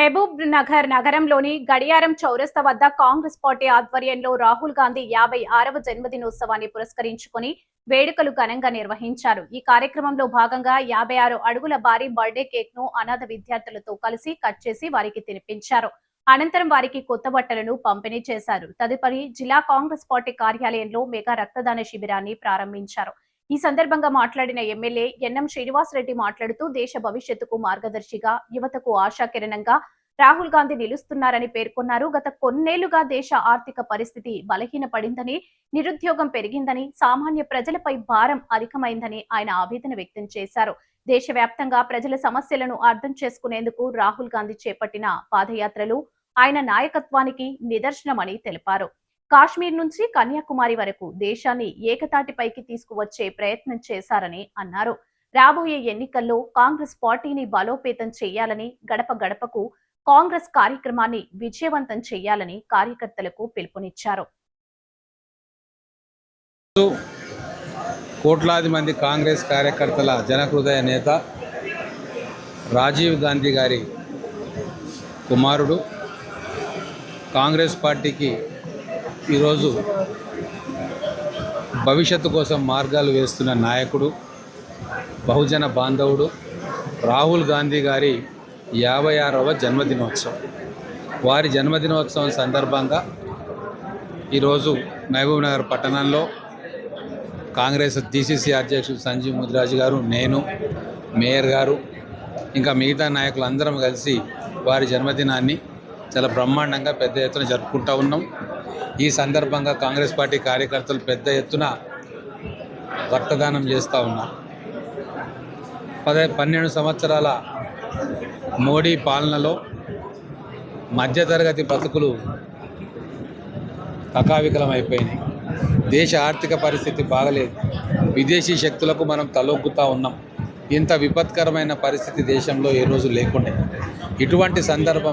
మహబూబ్ నగర్ నగరంలోని గడియారం చౌరస్తా వద్ద కాంగ్రెస్ పార్టీ ఆధ్వర్యంలో రాహుల్ గాంధీ 56వ జన్మదినోత్సవాన్ని పురస్కరించుకుని వేడుకలు ఘనంగా నిర్వహించారు. ఈ కార్యక్రమంలో భాగంగా 56 అడుగుల భారీ బర్త్డే కేక్ ను అనాథ విద్యార్థులతో కలిసి కట్ చేసి వారికి తినిపించారు. అనంతరం వారికి కొత్త బట్టలను పంపిణీ చేశారు. తదుపరి జిల్లా కాంగ్రెస్ పార్టీ కార్యాలయంలో మెగా రక్తదాన శిబిరాన్ని ప్రారంభించారు. ఈ సందర్భంగా మాట్లాడిన ఎమ్మెల్యే ఎన్ఎం శ్రీనివాసరెడ్డి మాట్లాడుతూ దేశ భవిష్యత్తుకు మార్గదర్శిగా, యువతకు ఆశాకిరణంగా రాహుల్ గాంధీ నిలుస్తున్నారని పేర్కొన్నారు. గత కొన్నేళ్లుగా దేశ ఆర్థిక పరిస్థితి బలహీనపడిందని, నిరుద్యోగం పెరిగిందని, సామాన్య ప్రజలపై భారం అధికమైందని ఆయన ఆవేదన వ్యక్తం చేశారు. దేశవ్యాప్తంగా ప్రజల సమస్యలను అర్థం చేసుకునేందుకు రాహుల్ గాంధీ చేపట్టిన పాదయాత్రలు ఆయన నాయకత్వానికి నిదర్శనమని తెలిపారు. కాశ్మీర్ నుంచి కన్యాకుమారి వరకు దేశాన్ని ఏకతాటిపైకి తీసుకువచ్చే ప్రయత్నం చేశారని అన్నారు. రాబోయే ఎన్నికల్లో కాంగ్రెస్ పార్టీని బలోపేతం చేయాలని, గడప గడపకు కాంగ్రెస్ కార్యక్రమాన్ని విజయవంతం చేయాలని కార్యకర్తలకు పిలుపునిచ్చారు. కోట్లాది మంది కాంగ్రెస్ కార్యకర్తల జనహృదయ నేత రాజీవ్ గాంధీ గారి కుమారుడు, కాంగ్రెస్ పార్టీకి ఈరోజు భవిష్యత్తు కోసం మార్గాలు వేస్తున్న నాయకుడు, బహుజన బాంధవుడు రాహుల్ గాంధీ గారి 56వ జన్మదినోత్సవం. వారి జన్మదినోత్సవం సందర్భంగా ఈరోజు మహబూబ్ నగర్ పట్టణంలో కాంగ్రెస్ DCC అధ్యక్షుడు సంజీవ్ ముదిరాజు గారు, నేను, మేయర్ గారు, ఇంకా మిగతా నాయకులందరం కలిసి వారి జన్మదినాన్ని చాలా బ్రహ్మాండంగా పెద్ద ఎత్తున జరుపుకుంటూ ఉన్నాం. ఈ సందర్భంగా కాంగ్రెస్ పార్టీ కార్యకర్తలు పెద్ద ఎత్తున రక్తదానం చేస్తూ ఉన్నారు. 12 సంవత్సరాల మోడీ పాలనలో మధ్యతరగతి బతుకులు కకావికలమైపోయినాయి. దేశ ఆర్థిక పరిస్థితి బాగలేదు. విదేశీ శక్తులకు మనం తలొగ్గుతూ ఉన్నాం. ఇంత విపత్కరమైన పరిస్థితి దేశంలో ఏ రోజు లేకుండే. ఇటువంటి సందర్భం